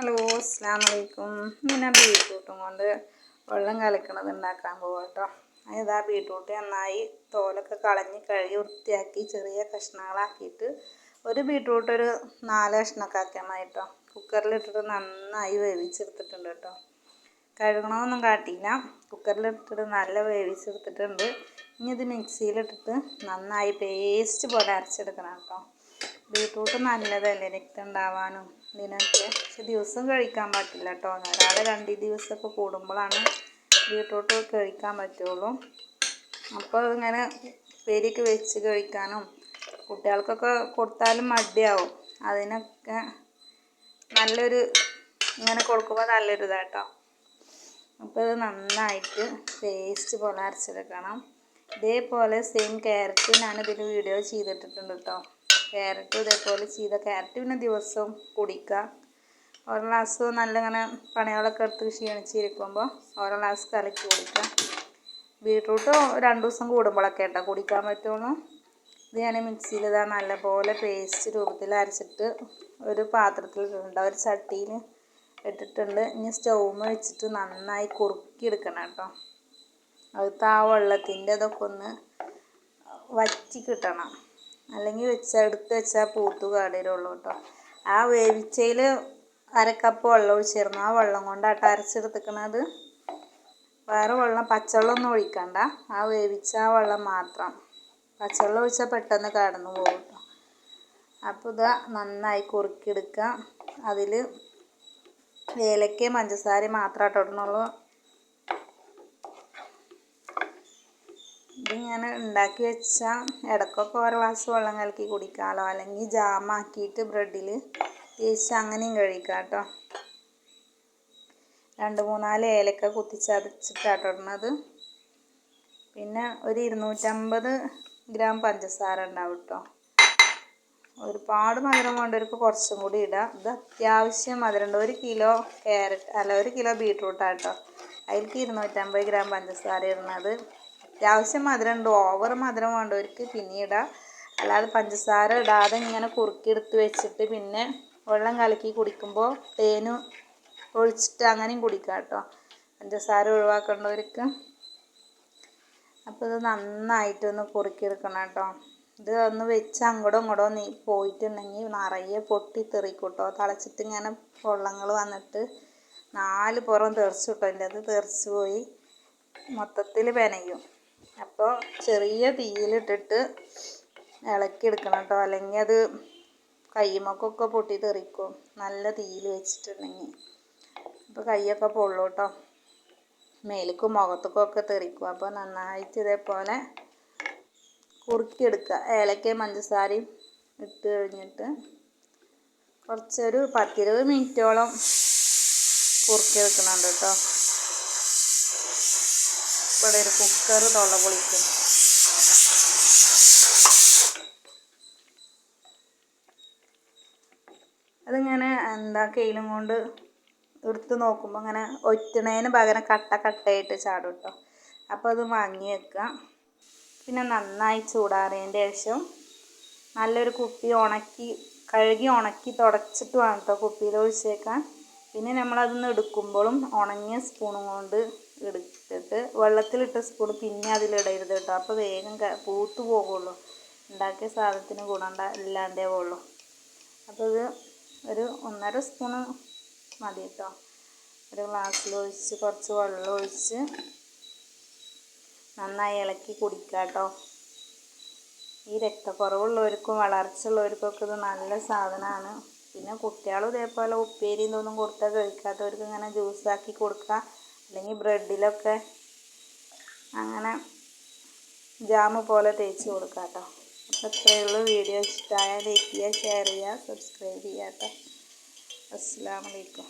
Hello, അസ്സലാമു അലൈക്കും. ഞാൻ ബീട്രൂട്ടും കൊണ്ട് വെള്ളം കലക്കണത് ഉണ്ടാക്കാൻ പോവാം കേട്ടോ. ഇതാ ബീട്രൂട്ട് നന്നായി തോലൊക്കെ കളഞ്ഞ് കഴുകി വൃത്തിയാക്കി ചെറിയ കഷ്ണങ്ങളാക്കിയിട്ട് ഒരു ബീട്രൂട്ട് ഒരു 4 കഷ്ണമൊക്കെ ആക്കിയാൽ മതി കേട്ടോ. കുക്കറിലിട്ടിട്ട് നന്നായി വേവിച്ചെടുത്തിട്ടുണ്ട് കേട്ടോ. കഴുകണമെന്നൊന്നും കാട്ടിയില്ല, കുക്കറിലിട്ടിട്ട് നല്ല വേവിച്ചെടുത്തിട്ടുണ്ട്. ഇനി ഇത് മിക്സിയിലിട്ടിട്ട് നന്നായി പേസ്റ്റ് പോലെ അരച്ചെടുക്കണം കേട്ടോ. ബീട്രൂട്ട് നല്ലതല്ലേ രക്തം ഉണ്ടാവാനും ഇതിനൊക്കെ. പക്ഷെ ദിവസം കഴിക്കാൻ പറ്റില്ല കേട്ടോ. ഒരാളെ 2 ദിവസമൊക്കെ കൂടുമ്പോഴാണ് ബീട്രൂട്ട് കഴിക്കാൻ പറ്റുള്ളൂ. അപ്പോൾ ഇങ്ങനെ ഉപ്പേരിയൊക്കെ വെച്ച് കഴിക്കാനും കുട്ടികൾക്കൊക്കെ കൊടുത്താലും മടിയാവും. അതിനൊക്കെ നല്ലൊരു ഇങ്ങനെ കൊടുക്കുമ്പോൾ നല്ലൊരു ഇതാട്ടോ. അപ്പോൾ ഇത് നന്നായിട്ട് പേസ്റ്റ് പോലെ അരച്ചെടുക്കണം. ഇതേപോലെ സെയിം ക്യാരറ്റ് ഞാനിതിൽ വീഡിയോ ചെയ്തിട്ടിട്ടുണ്ട് കേട്ടോ. ക്യാരറ്റ് ഇതേപോലെ ക്യാരറ്റ് പിന്നെ ദിവസവും കുടിക്കുക. ഓരോ ഗ്ലാസ് നല്ല ഇങ്ങനെ പണികളൊക്കെ എടുത്ത് ക്ഷീണിച്ചിരിക്കുമ്പോൾ ഓരോ ഗ്ലാസ് കലക്കി കുടിക്കുക. ബീട്രൂട്ട് 2 ദിവസം കൂടുമ്പോഴൊക്കെ കേട്ടോ കുടിക്കാൻ പറ്റുള്ളൂ. ഇത് ഞാൻ മിക്സിയിൽ ഇതാ നല്ലപോലെ പേസ്റ്റ് രൂപത്തിൽ അരച്ചിട്ട് ഒരു പാത്രത്തിലിട്ടിട്ടുണ്ട്, ഒരു ചട്ടിയിൽ ഇട്ടിട്ടുണ്ട്. ഇനി സ്റ്റൗമ്മ വെച്ചിട്ട് നന്നായി കുറുക്കിയെടുക്കണം കേട്ടോ. അതിലത്തെ ആ വെള്ളത്തിൻ്റെ ഇതൊക്കെ ഒന്ന് വറ്റി കിട്ടണം, അല്ലെങ്കിൽ എടുത്ത് വെച്ചാൽ പൂത്ത് കാടിരുള്ളൂ കേട്ടോ. ആ വേവിച്ചതിൽ 1/2 കപ്പ് വെള്ളം ഒഴിച്ചിരുന്നു. ആ വെള്ളം കൊണ്ടാട്ടോ അരച്ചെടുത്തിക്കണത്. വേറെ വെള്ളം പച്ചവെള്ളമൊന്നും ഒഴിക്കണ്ട, ആ വേവിച്ച ആ വെള്ളം മാത്രം. പച്ചവെള്ളം ഒഴിച്ചാൽ പെട്ടെന്ന് കടന്നു പോകും കേട്ടോ. അപ്പോൾ ഇത് നന്നായി കുറുക്കിയെടുക്കുക. അതിൽ ഏലക്കയും പഞ്ചസാരയും മാത്രം ഇട്ടിട്ടുള്ളൂ. ഇതിങ്ങനെ ഉണ്ടാക്കി വെച്ചാൽ ഇടയ്ക്കൊക്കെ ഓരോ ഗ്ലാസ് വെള്ളം കലക്കി കുടിക്കാമല്ലോ, അല്ലെങ്കിൽ ജാമാക്കിയിട്ട് ബ്രെഡിൽ തേച്ച് അങ്ങനെയും കഴിക്കാം കേട്ടോ. 2-3 ഏലക്ക കുത്തിച്ചതച്ചിട്ടാട്ടോ ഇടുന്നത്. പിന്നെ ഒരു 250 ഗ്രാം പഞ്ചസാര ഉണ്ടാവും കേട്ടോ. ഒരുപാട് മധുരം വേണ്ടവർക്ക് കുറച്ചും കൂടി ഇടാം. ഇത് അത്യാവശ്യം മധുരമുണ്ട്. 1 കിലോ ക്യാരറ്റ് 1 കിലോ ബീട്രൂട്ടാട്ടോ. അതിലേക്ക് 250 ഗ്രാം പഞ്ചസാര ഇടുന്നത്. അത്യാവശ്യം മധുരമുണ്ട്. ഓവർ മധുരം വേണ്ടവർക്ക് പിന്നെ ഇടാം. അല്ലാതെ പഞ്ചസാര ഇടാതെ ഇങ്ങനെ കുറുക്കിയെടുത്ത് വെച്ചിട്ട് പിന്നെ വെള്ളം കലക്കി കുടിക്കുമ്പോൾ തേന് ഒഴിച്ചിട്ട് അങ്ങനെയും കുടിക്കാം കേട്ടോ, പഞ്ചസാര ഒഴിവാക്കേണ്ടവർക്ക്. അപ്പോൾ ഇത് നന്നായിട്ടൊന്ന് കുറുക്കിയെടുക്കണം കേട്ടോ. ഇത് ഒന്ന് വെച്ച് അങ്ങോട്ടോ ഇങ്ങോട്ടോ പോയിട്ടുണ്ടെങ്കിൽ നിറയെ പൊട്ടിത്തെറിക്കും കേട്ടോ. തിളച്ചിട്ട് ഇങ്ങനെ പൊള്ളങ്ങൾ വന്നിട്ട് 4 പുറം തെറിച്ചു കേട്ടോ. എൻ്റെ അത് തെറിച്ച് പോയി മൊത്തത്തിൽ പെനയും. അപ്പോൾ ചെറിയ തീയിലിട്ടിട്ട് ഇളക്കിയെടുക്കണം കേട്ടോ, അല്ലെങ്കിൽ അത് കയ്യുമൊക്കെ പൊട്ടിത്തെറിക്കും നല്ല തീയിൽ വെച്ചിട്ടുണ്ടെങ്കിൽ. അപ്പോൾ കൈയൊക്കെ പൊള്ളും കേട്ടോ, മേലേക്കും മുഖത്തേക്കൊക്കെ തെറിക്കും. അപ്പോൾ നന്നായിട്ട് ഇതേപോലെ കുറുക്കിയെടുക്കുക. ഏലക്കയും പഞ്ചസാരയും ഇട്ട് കഴിഞ്ഞിട്ട് കുറച്ചൊരു 10-20 മിനിറ്റോളം കുറുക്കിയെടുക്കുന്നുണ്ട് കേട്ടോ. ഇവിടെ ഒരു കുക്കർ തൊള്ള പൊളിക്കും. അതിങ്ങനെ കയ്യിലും കൊണ്ട് എടുത്ത് നോക്കുമ്പോൾ ഇങ്ങനെ ഒറ്റണേന് പകരം കട്ടയായിട്ട് ചാടും കേട്ടോ. അപ്പോൾ അത് വാങ്ങി വെക്കുക. പിന്നെ നന്നായി ചൂടാറിയതിൻ്റെ ശേഷം നല്ലൊരു കുപ്പി കഴുകി ഉണക്കി തുടച്ചിട്ട് വേണം കേട്ടോ കുപ്പിയിൽ ഒഴിച്ചേക്കാൻ. പിന്നെ നമ്മളതൊന്ന് എടുക്കുമ്പോഴും ഉണങ്ങിയ സ്പൂണും കൊണ്ട് എടുത്തിട്ട് വെള്ളത്തിലിട്ട സ്പൂൺ പിന്നെ അതിലിടരുത് കേട്ടോ. അപ്പോൾ വേഗം പൂത്ത് പോകുള്ളൂ, ഉണ്ടാക്കിയ സാധനത്തിന് ഗുണം ഇല്ലാണ്ടേ പോകുള്ളൂ. അപ്പോൾ ഇത് ഒരു 1.5 സ്പൂണ് മതി കേട്ടോ. ഒരു ഗ്ലാസ്സിലൊഴിച്ച് കുറച്ച് വെള്ളം ഒഴിച്ച് നന്നായി ഇളക്കി കുടിക്കുക കേട്ടോ. ഈ രക്തക്കുറവുള്ളവർക്കും വളർച്ചയുള്ളവർക്കൊക്കെ ഇത് നല്ല സാധനമാണ്. പിന്നെ കുട്ടികളും ഇതേപോലെ ഉപ്പേരി ഇതൊന്നും കൊടുത്താൽ കഴിക്കാത്തവർക്ക് ഇങ്ങനെ ജ്യൂസാക്കി കൊടുക്കുക, അല്ലെങ്കിൽ ബ്രെഡിലൊക്കെ അങ്ങനെ ജാമ് പോലെ തേച്ച് കൊടുക്കുക കേട്ടോ. അപ്പോൾ ഇത്രയേ ഉള്ളൂ. വീഡിയോ ഇഷ്ടമായാൽ ലൈക്ക് ചെയ്യുക, ഷെയർ ചെയ്യുക, സബ്സ്ക്രൈബ് ചെയ്യുക കേട്ടോ. അസ്സലാമു അലൈക്കും.